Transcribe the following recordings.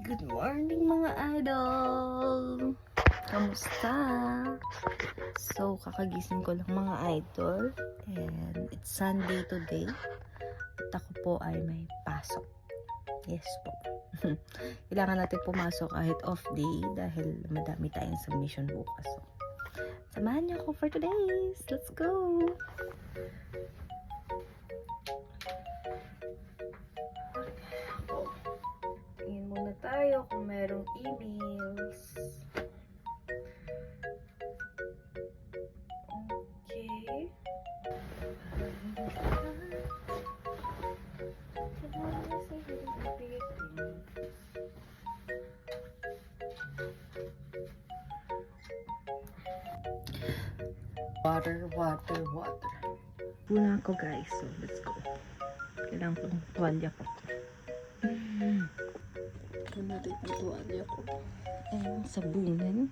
Good morning mga idol! Kamusta? So, kakagising ko lang mga idol. And it's Sunday today. At ako po ay may pasok. Yes po. Kailangan natin pumasok kahit off day dahil madami tayong submission bukas. So, samahan niyo ako for today's. Let's go! Tingin muna tayo kung merong emails. Okay. Water. Puna ako guys. So, let's go. Kailangan ko ng tuwalya ko. Puna rin ang tuwalya ko. And sabunan.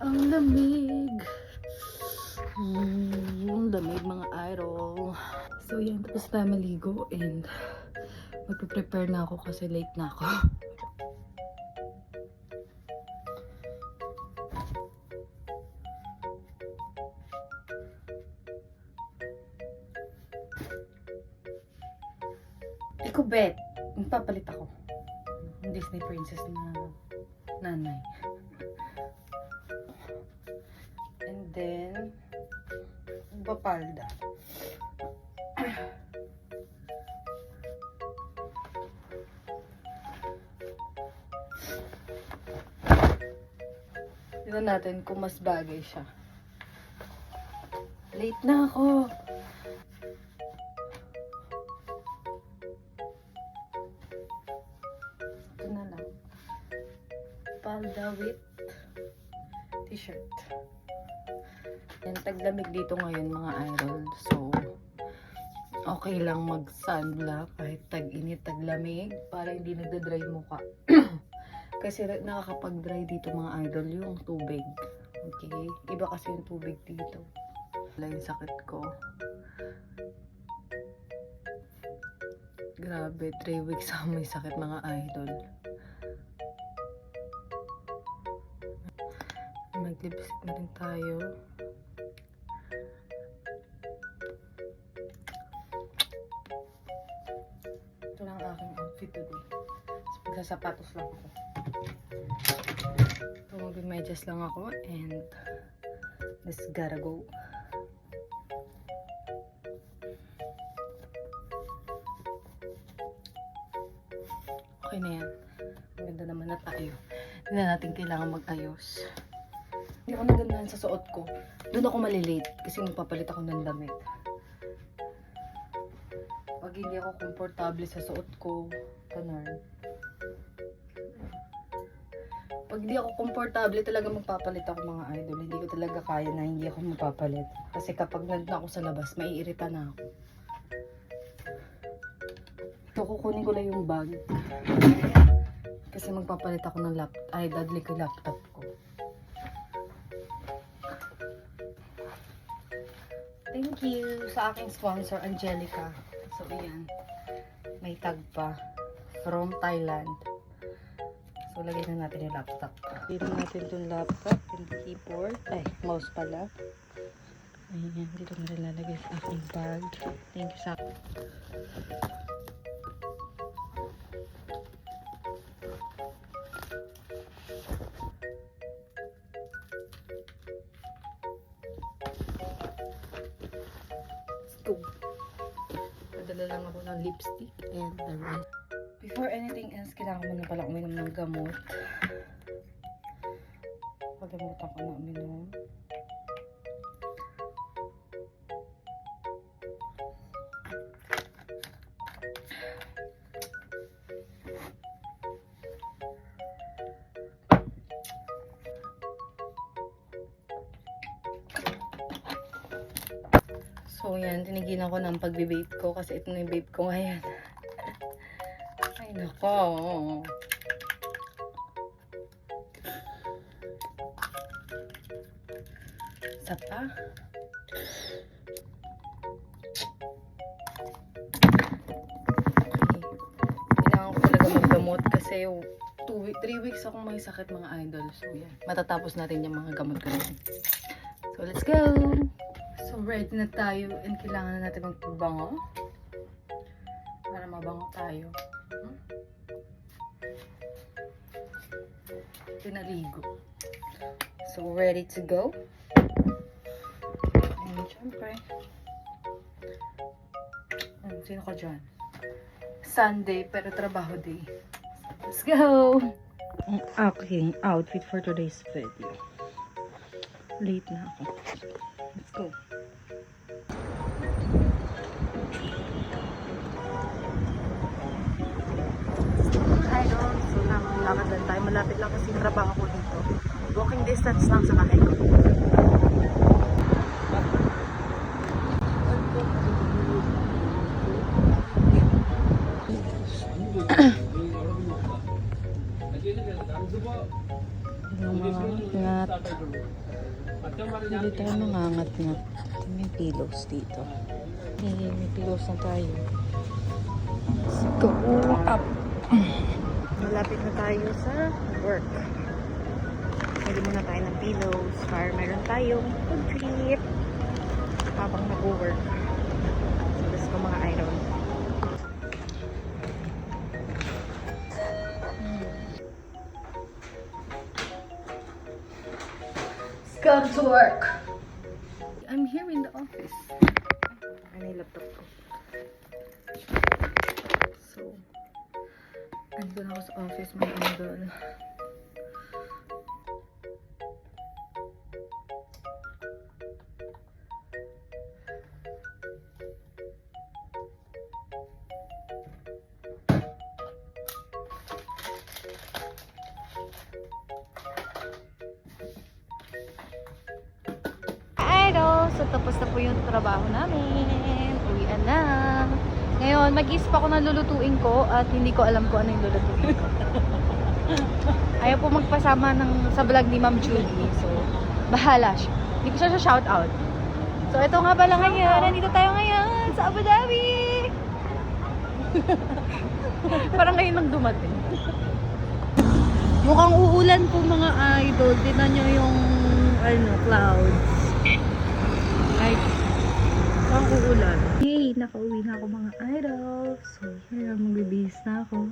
Ang lamig. Ang lamig mga idol. So yan, tapos tayo maligo and magpe-prepare na ako kasi late na ako. Iko bet, magpapalit ako. Disney princess na nanay. And then, magpapalda. Tignan natin kung mas bagay siya. Late na ako. Ito na lang. Palda with t-shirt. Yan, taglamig dito ngayon mga idol. So, okay lang mag-sunblock kahit tag-init, taglamig para hindi nagda-dry mukha. Kasi nakakapag-dry dito mga idol yung tubig. Okay? Iba kasi yung tubig dito. Wala yung sakit ko. Grabe, 3 weeks ako may sakit mga idol. Mag-lipstick na rin tayo. Ito lang ang aking outfit today. Magsasapatos lang ako. So, mag-medyas lang ako and let's gotta go. Okay na yan. Maganda naman na tayo. Hindi na natin kailangan mag-ayos. Hindi ako nagandahan sa suot ko. Doon ako malilate kasi magpapalit ako ng damit. Pag hindi ako komportable sa suot ko, ganun. Pag hindi ako komportable talaga magpapalit ako mga idol. Hindi ko talaga kaya na hindi ako magpapalit. Kasi kapag nandun ako sa labas, maiirita na ako. So, kukunin ko lang yung bag. Kasi magpapalit ako ng laptop. Ay, dadali ko yung laptop ko. Thank you sa aking sponsor, Angelica. So, ayan. May tag pa. From Thailand. So, lagay na natin yung laptop. Dito natin itong laptop. Yung keyboard. Ay, mouse pala. Ayan. Dito na rin lalagay sa aking bag. Thank you sa go. Padala lang ako ng lipstick and the rest. Before anything else, kailangan mo na pala uminom ng gamot. Pagdamutan ko na uminom. So yan, tinigilan ko ng pagbe-vape ko kasi ito na yung vape ko ngayon. Ay nako. Isa pa. Kailangan ko talaga maggamot kasi 3 weeks akong may sakit mga idol. So yan, matatapos natin yung mga gamot ko rin. So let's go! So ready na tayo and kailangan na natin magpabango para mabango tayo. Pinaligo. So ready to go? And syempre, sino ka dyan? Sunday pero trabaho day. Let's go! Ang aking outfit for today's video. Late na ako. Let's go. Idol, so lakad lang tayo. Malapit lang kasi yung trabaho ko dito. Walking distance lang sa bahay ko. Ngat. Hindi tayo mangangat-ngat. May pillows dito. May pillows na tayo. Let's go up. Malapit na tayo sa work. Pwede muna tayo ng pillows para meron tayong food trip habang nag-work. So, let's go mga idol. Go to work. I'm here in the office. Ano yung laptop ko? So, andun ako sa office, mga idol. So, tapos na po yung trabaho namin. Uwian na. Ngayon, mag-isip ako ng lulutuin ko at hindi ko alam kung ano yung lulutuin ko. Ayaw po magpasama sa vlog ni Ma'am Judy. So, bahala siya. Hindi ko siya shout out. So, ito nga pala ngayon. Nandito tayo ngayon sa Abu Dhabi. Parang ngayon nang dumating. Mukhang uulan po mga idol. Tignan nyo yung clouds. Ay, pang uulan. Hey, nakauwi na ako mga idol. So, here, magbibihis na ako.